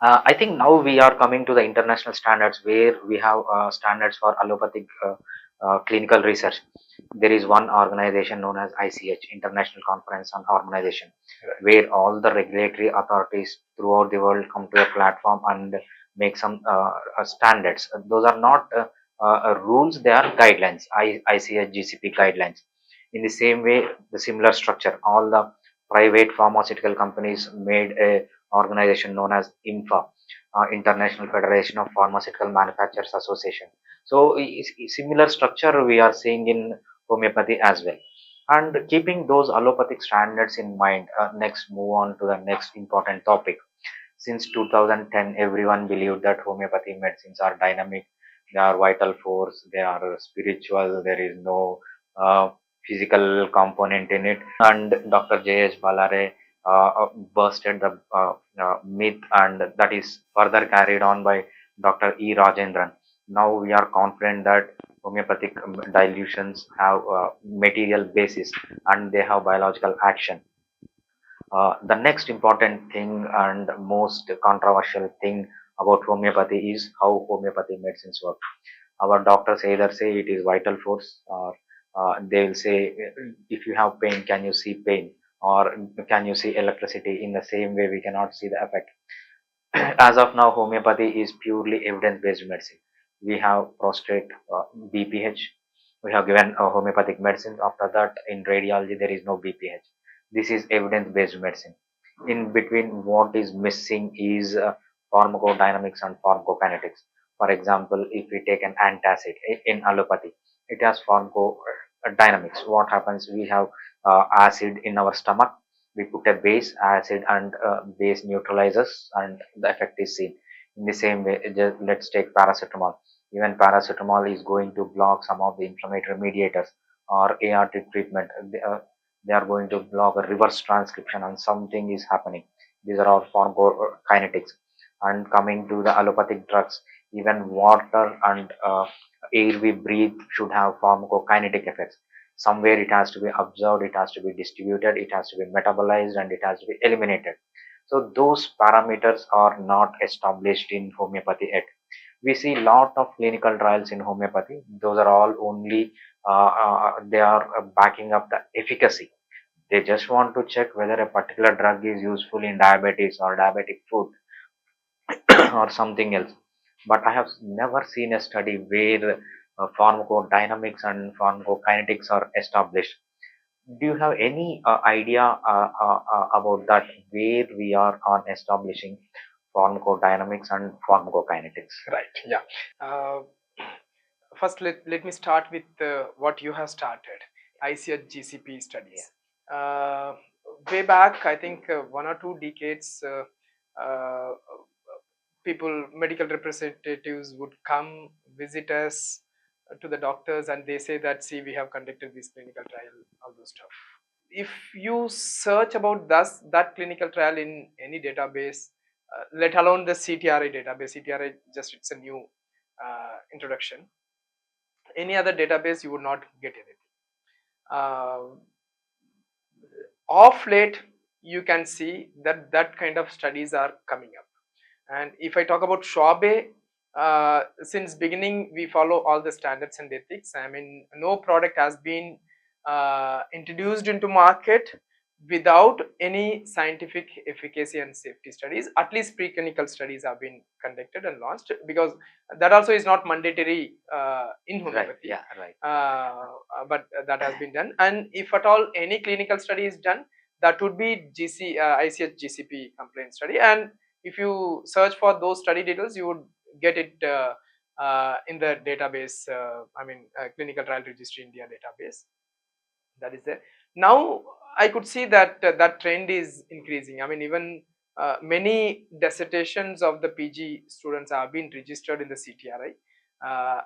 I think now we are coming to the international standards where we have standards for allopathic clinical research. There is one organization known as ICH, International Conference on Harmonization, where all the regulatory authorities throughout the world come to a platform and make some standards. Those are not rules; they are guidelines. ICH GCP guidelines. In the same way, the similar structure, all the private pharmaceutical companies made a organization known as INFA, International Federation of Pharmaceutical Manufacturers Association. So, similar structure we are seeing in homeopathy as well. And keeping those allopathic standards in mind, next move on to the next important topic. Since 2010, everyone believed that homeopathy medicines are dynamic, they are vital force, they are spiritual, there is no physical component in it. And Dr. J.H. Balare busted the myth, and that is further carried on by Dr. E. Rajendran. Now we are confident that homeopathic dilutions have material basis and they have biological action. The next important thing and most controversial thing about homeopathy is how homeopathy medicines work. Our doctors either say it is vital force, or they will say, if you have pain, can you see pain? Or can you see electricity? In the same way, we cannot see the effect. As of now, homeopathy is purely evidence-based medicine. We have prostate BPH. We have given homeopathic medicines. After that, in radiology, there is no BPH. This is evidence-based medicine. In between, what is missing is pharmacodynamics and pharmacokinetics. For example, if we take an antacid in allopathy, it has pharmacodynamics. What happens? We have acid in our stomach, we put a base acid, and base neutralizes and the effect is seen. In the same way, let's take paracetamol. Even paracetamol is going to block some of the inflammatory mediators, or ART treatment. They are going to block a reverse transcription and something is happening. These are all pharmacokinetics. And coming to the allopathic drugs, even water and air we breathe should have pharmacokinetic effects. Somewhere it has to be absorbed, it has to be distributed, it has to be metabolized, and it has to be eliminated. So those parameters are not established in homeopathy yet. We see lot of clinical trials in homeopathy. Those are all only they are backing up the efficacy. They just want to check whether a particular drug is useful in diabetes or diabetic food or something else. But I have never seen a study where pharmacodynamics and pharmacokinetics are established. Do you have any idea about that, where we are on establishing pharmacodynamics and pharmacokinetics? Right. Yeah. Uh, First, let me start with what you have started. ICH GCP Yeah. studies. Uh, Way back, I think 1 or 2 decades, people, medical representatives would come visit us to the doctors, and they say that, see, we have conducted this clinical trial, all those stuff. If you search about that clinical trial in any database, let alone the CTRI database, CTRI just it's a new introduction. Any other database, you would not get anything. Uh, of late, you can see that that kind of studies are coming up. And if I talk about Schwabe, since beginning we follow all the standards and ethics. I mean, no product has been introduced into market without any scientific efficacy and safety studies. At least preclinical studies have been conducted and launched, because that also is not mandatory in homeopathy. Right. Yeah. Right. But that has been done. And if at all any clinical study is done, that would be ICH GCP complaint study. And if you search for those study details, you would get it in the database. Clinical trial registry India database, that is there. Now I could see that that trend is increasing. I mean, even many dissertations of the PG students have been registered in the CTRI,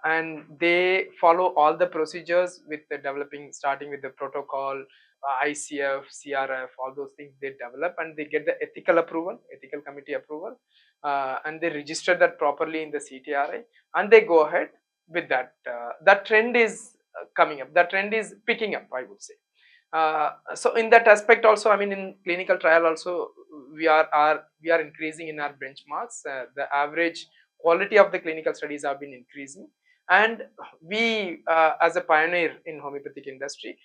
and they follow all the procedures with the developing, starting with the protocol, ICF, CRF, all those things they develop, and they get the ethical approval, ethical committee approval, and they register that properly in the CTRI, and they go ahead with that. That trend is coming up. That trend is picking up, I would say. So in that aspect also, I mean, in clinical trial also, we are increasing in our benchmarks. The average quality of the clinical studies have been increasing, and we, as a pioneer in homeopathic industry,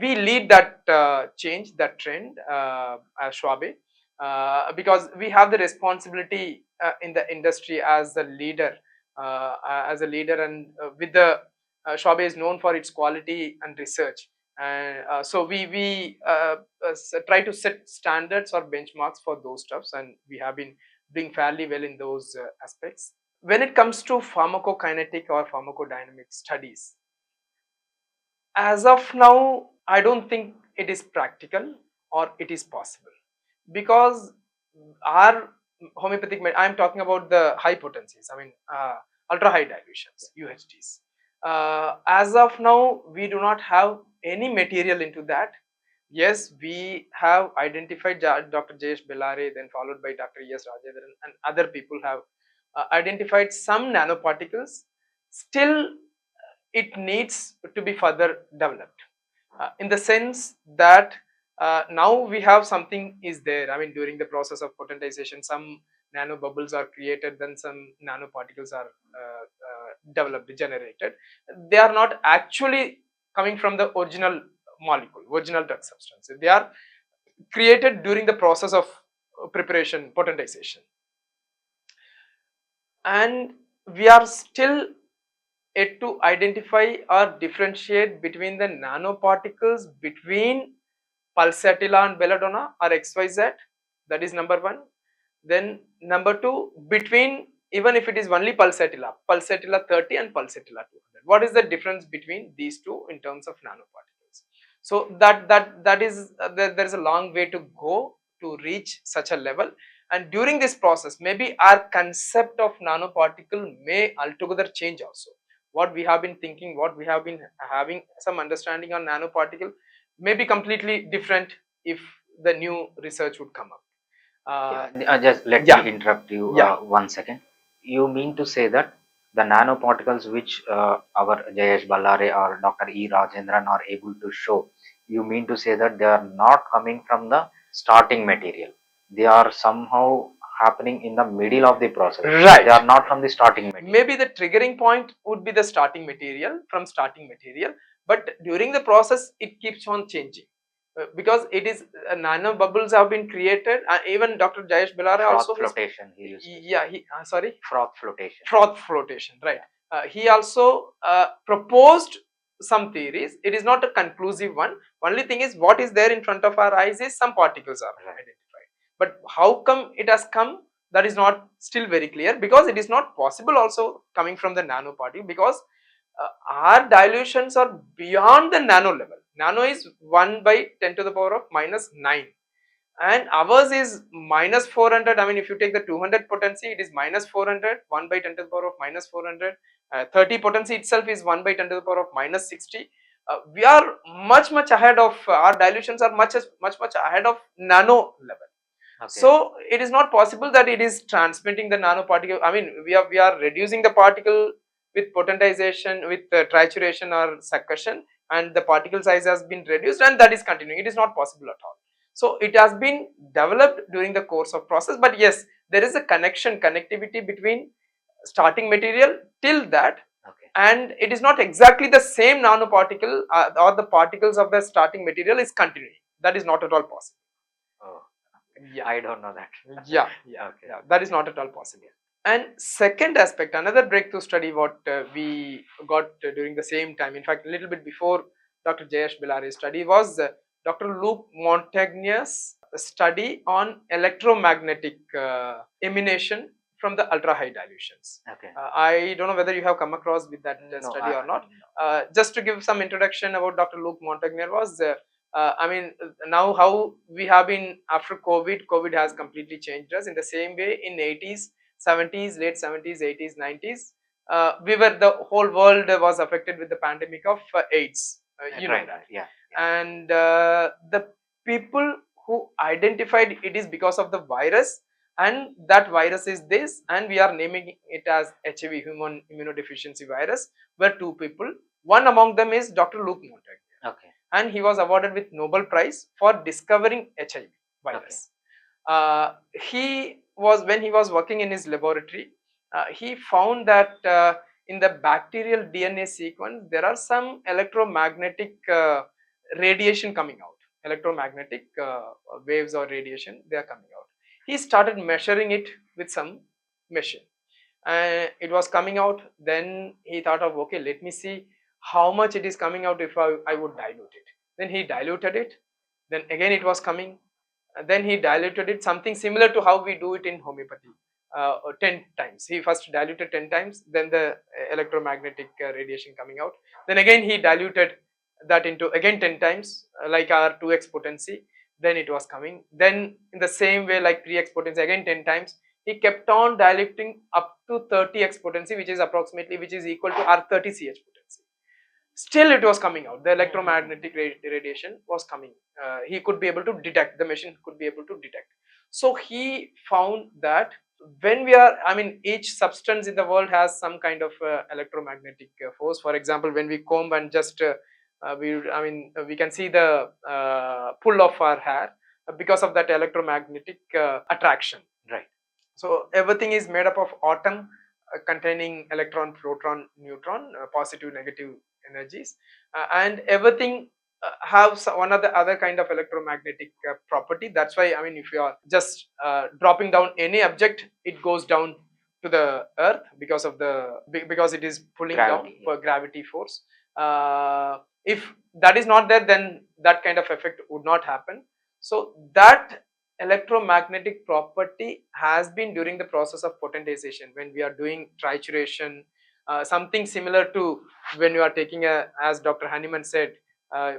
we lead that change, that trend, as Schwabe, because we have the responsibility in the industry as a leader, and with the Schwabe is known for its quality and research, and so we try to set standards or benchmarks for those stuffs, and we have been doing fairly well in those aspects. When it comes to pharmacokinetic or pharmacodynamic studies, as of now, I don't think it is practical or it is possible, because our homeopathic I'm talking about the high potencies, I mean, ultra high dilutions, UHDs. As of now, we do not have any material into that. Yes, we have identified Dr. Jayesh Bellare, then followed by Dr. E.S. Rajendran, and other people have identified some nanoparticles. Still, it needs to be further developed, in the sense that now we have something is there. I mean, during the process of potentization, some nano bubbles are created, then some nanoparticles are developed, generated. They are not actually coming from the original molecule, original drug substance. They are created during the process of preparation, potentization, and we are still yet to identify or differentiate between the nanoparticles between pulsatilla and belladonna or XYZ. That is number one. Then number two, between, even if it is only pulsatilla 30 and pulsatilla 200, what is the difference between these two in terms of nanoparticles? So that is there is a long way to go to reach such a level, and during this process maybe our concept of nanoparticle may altogether change also. What we have been thinking, what we have been having some understanding on nanoparticle may be completely different if the new research would come up. Just let Yeah. me interrupt you Yeah. 1 second. You mean to say that the nanoparticles which our Jayesh Ballare or Dr. E. Rajendran are able to show, you mean to say that they are not coming from the starting material? They are somehow happening in the middle of the process. Right. They are not from the starting material. Maybe the triggering point would be the starting material, but during the process it keeps on changing. Because it is nano bubbles have been created, even Dr. Jayesh Bellare also flotation he used. Yeah, he sorry, Froth flotation. Right. He also proposed some theories. It is not a conclusive one. Only thing is, what is there in front of our eyes is some particles are identified, but how come it has come, that is not still very clear, because it is not possible also coming from the nano particle, because our dilutions are beyond the nano level. Nano is 1 by 10 to the power of minus 9, and ours is minus 400. I mean, if you take the 200 potency, it is minus 400, 1 by 10 to the power of minus 400. 30 potency itself is 1 by 10 to the power of minus 60. We are much ahead of, our dilutions are much ahead of nano level. Okay. So it is not possible that it is transmitting the nanoparticle. I mean, we are reducing the particle with potentization, with trituration or succussion, and the particle size has been reduced, and that is continuing. It is not possible at all. So it has been developed during the course of process, but yes, there is a connectivity between starting material till that. Okay. And it is not exactly the same nanoparticle or the particles of the starting material is continuing. That is not at all possible. Oh, yeah, I don't know that. yeah, that is not at all possible. And second aspect, another breakthrough study what we got during the same time, in fact a little bit before Dr. Jayesh Bellare's study, was Dr. Luc Montagnier's study on electromagnetic emanation from the ultra high dilutions. Okay. I don't know whether you have come across with that study or not. Just to give some introduction about Dr. Luc Montagnier was, I mean, now how we have been after COVID has completely changed us. In the same way, in 80s, 70s, late 70s, 80s, 90s, the whole world was affected with the pandemic of AIDS. You know that. Yeah. And the people who identified it is because of the virus, and that virus is this, and we are naming it as HIV, human immunodeficiency virus, were two people. One among them is Dr. Luc Montagnier. Okay. and he was awarded with Nobel Prize for discovering HIV virus. He was, when he was working in his laboratory, he found that in the bacterial DNA sequence there are some electromagnetic radiation coming out, electromagnetic waves or radiation, they are coming out. He started measuring it with some machine, and it was coming out. Then he thought of, okay, let me see how much it is coming out if I would dilute it. Then he diluted it, then again it was coming, then he diluted it, something similar to how we do it in homeopathy, 10 times. He first diluted 10 times, then the electromagnetic radiation coming out, then again he diluted that into again 10 times, like our 2x potency, then it was coming. Then in the same way, like 3x potency, again 10 times, he kept on diluting up to 30x potency, which is approximately, which is equal to our 30ch potency. Still it was coming out, the electromagnetic radiation was coming. He could be able to detect, the machine could be able to detect. So he found that when we are, I mean, each substance in the world has some kind of electromagnetic force. For example, when we comb and just we can see the pull of our hair because of that electromagnetic attraction, right? So everything is made up of atom containing electron, proton, neutron, positive, negative energies, and everything have one of the other kind of electromagnetic property. That's why, I mean, if you are just dropping down any object, it goes down to the earth because of the, because it is pulling gravity, down for gravity force. If that is not there, then that kind of effect would not happen. So that electromagnetic property has been during the process of potentization, when we are doing trituration, something similar to when you are taking a, as Dr. Hanneman said,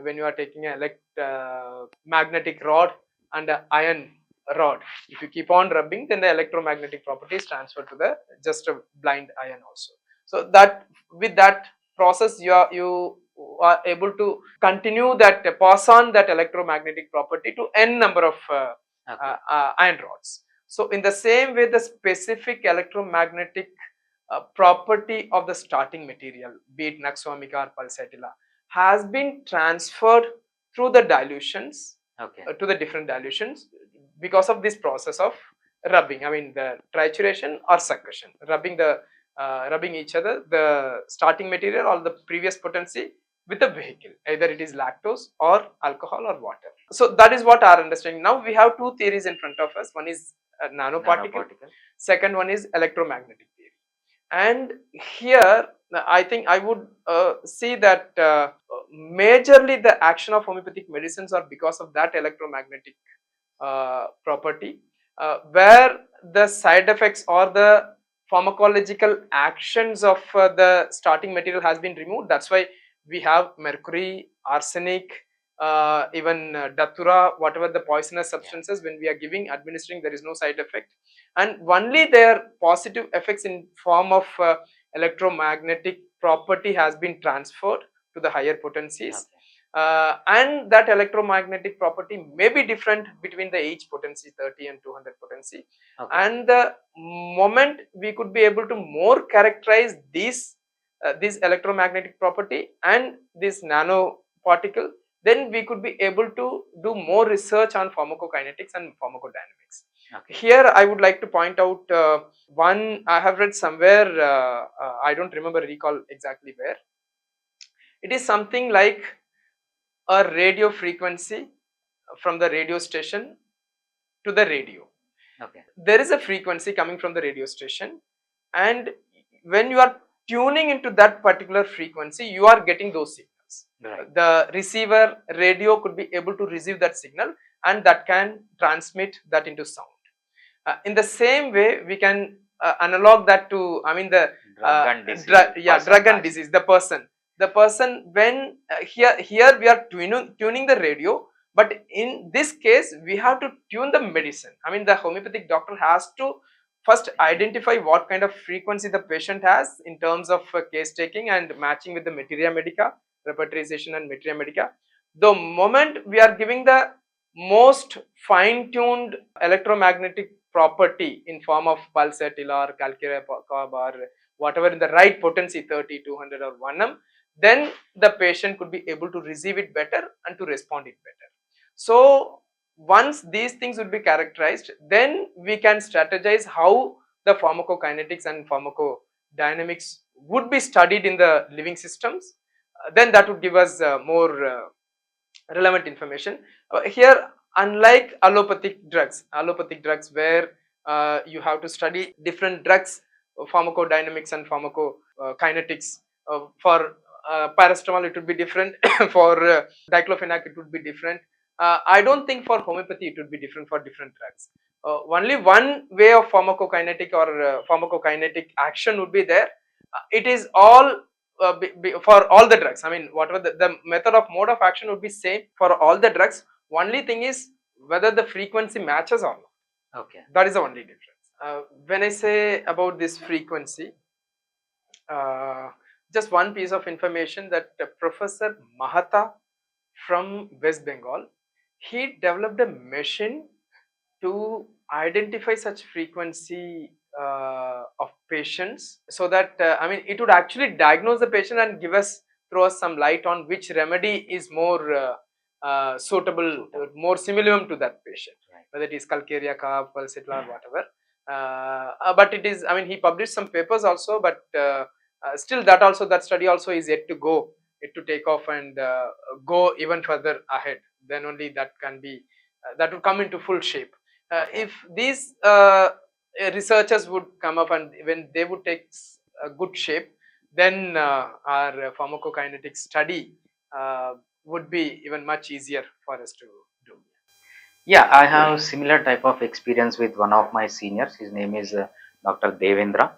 when you are taking a magnetic rod and an iron rod, if you keep on rubbing, then the electromagnetic property is transferred to the just a blind iron also. So that with that process, you are able to continue that, pass on that electromagnetic property to n number of iron rods. So in the same way, the specific electromagnetic property of the starting material, be it Nux vomica or pulsatilla, has been transferred through the dilutions, to the different dilutions, because of this process of rubbing, I mean the trituration or succussion, rubbing each other, the starting material or the previous potency with a vehicle, either it is lactose or alcohol or water. So that is what our understanding. Now we have two theories in front of us. One is nanoparticle. Second one is electromagnetic theory. And here I think I would see that majorly the action of homeopathic medicines are because of that electromagnetic property, where the side effects or the pharmacological actions of the starting material has been removed. That's why we have mercury, arsenic, even datura, whatever the poisonous substances, when we are giving, administering, there is no side effect, and only their positive effects in form of electromagnetic property has been transferred to the higher potencies. And that electromagnetic property may be different between the each potency, 30 and 200 potency. And the moment we could be able to more characterize this electromagnetic property and this nanoparticle, then we could be able to do more research on pharmacokinetics and pharmacodynamics. Here I would like to point out one I have read somewhere, I don't recall exactly where. It is something like a radio frequency from the radio station to the radio. There is a frequency coming from the radio station, and when you are tuning into that particular frequency, you are getting those signals. The receiver radio could be able to receive that signal, and that can transmit that into sound. In the same way, we can analog that to, I mean, the drug and disease, the person when here we are tuning the radio, but in this case we have to tune the medicine. I mean, the homeopathic doctor has to first identify what kind of frequency the patient has in terms of case taking and matching with the materia medica, repertorization and materia medica. The moment we are giving the most fine-tuned electromagnetic property in form of pulsatilla or calcarea or whatever in the right potency, 30, 200 or 1 m, then the patient could be able to receive it better and to respond it better. So once these things would be characterized, then we can strategize how the pharmacokinetics and pharmacodynamics would be studied in the living systems. Then that would give us more relevant information. Here, unlike allopathic drugs where you have to study different drugs, pharmacodynamics and pharmacokinetics. For paracetamol, it would be different. For diclofenac, it would be different. I don't think for homeopathy it would be different for different drugs. Only one way of pharmacokinetic or pharmacokinetic action would be there. It is all for all the drugs. I mean, whatever the method of mode of action would be same for all the drugs. Only thing is whether the frequency matches or not. Okay. That is the only difference. When I say about this frequency, just one piece of information that Professor Mahata from West Bengal, he developed a machine to identify such frequency of patients, so that I mean, it would actually diagnose the patient and throw us some light on which remedy is more suitable, more similar to that patient, Right. whether it is calcarea, cough, pulsatilla, or whatever. But it is, I mean, he published some papers also, but still that study also is yet to take off and go even further ahead. Then only that can be that will come into full shape. Okay. If these researchers would come up and when they would take a good shape, then our pharmacokinetic study would be even much easier for us to do. Yeah, I have similar type of experience with one of my seniors. His name is Dr. Devendra.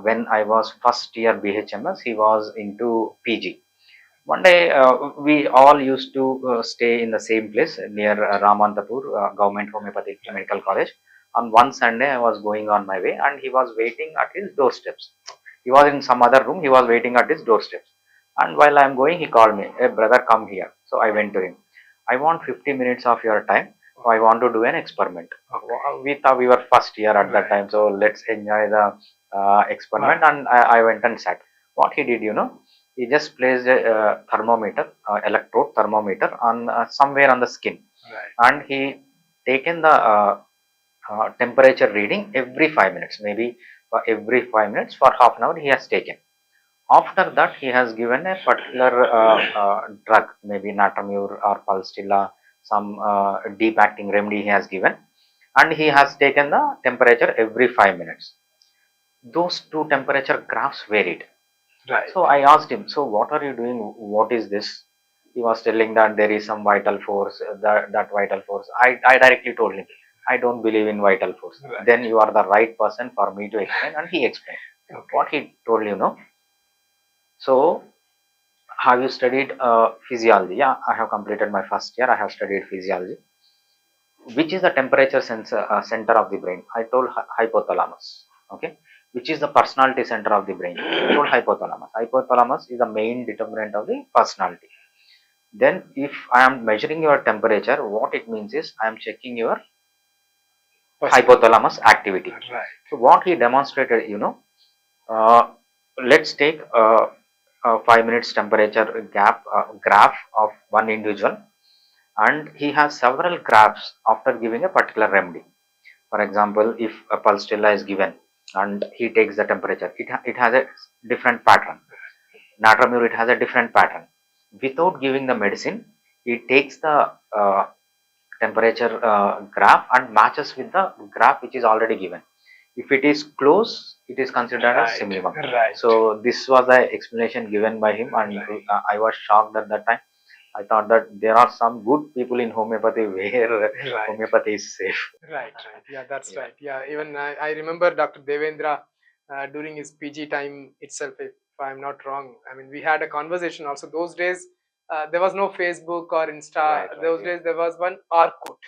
When I was first year BHMS, he was into PG. One day, we all used to stay in the same place near Ramantapur Government Homeopathic Medical College. On one Sunday, I was going on my way, and he was waiting at his doorsteps. He was in some other room. He was waiting at his doorsteps. And while I am going, he called me, "Hey, brother, come here." So I went to him. "I want 50 minutes of your time. So I want to do an experiment." We thought we were first year at that time, so let's enjoy the experiment. And I went and sat. What he did, he just placed a thermometer, electrode thermometer on somewhere on the skin, and he taken the temperature reading every 5 minutes, maybe for every 5 minutes for half an hour he has taken. After that, he has given a particular drug, maybe natamur or pulsatilla, some deep acting remedy he has given, and he has taken the temperature every 5 minutes. Those two temperature graphs varied. Right. So I asked him, "So what are you doing? What is this?" He was telling that there is some vital force, that vital force. I directly told him, "I don't believe in vital force." Right. Then you are the right person for me to explain. And he explained. Okay. What he told, So, have you studied physiology? Yeah, I have completed my first year. I have studied physiology. Which is the temperature center of the brain? I told hypothalamus. Okay. Which is the personality center of the brain? I told hypothalamus. Hypothalamus is the main determinant of the personality. Then if I am measuring your temperature, what it means is I am checking your hypothalamus activity. Right. So what he demonstrated, let's take a 5 minutes temperature graph of one individual, and he has several graphs after giving a particular remedy. For example, if a pulsatilla is given and he takes the temperature, it has a different pattern. Natamur, it has a different pattern. Without giving the medicine, he takes the temperature graph and matches with the graph which is already given. If it is close, it is considered as similar. Right. So this was the explanation given by him, and I was shocked at that time. I thought that there are some good people in homeopathy where homeopathy is safe. Right. Yeah, that's right. Yeah, even I remember Dr. Devendra during his PG time itself, if I'm not wrong. I mean, we had a conversation also. Those days, there was no Facebook or Insta. Those days, there was one Orkut.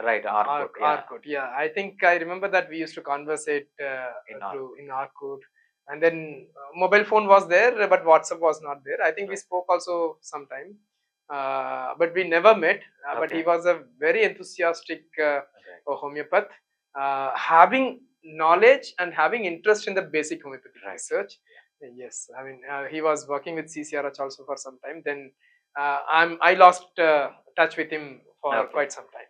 Right, Orkut. Orkut. Yeah, I think I remember that we used to conversate in Orkut. And then mobile phone was there, but WhatsApp was not there. I think we spoke also sometime. But we never met. But he was a very enthusiastic homeopath, having knowledge and having interest in the basic homeopathic research. Yes, I mean he was working with CCRH also for some time. Then I lost touch with him for Okay. quite some time.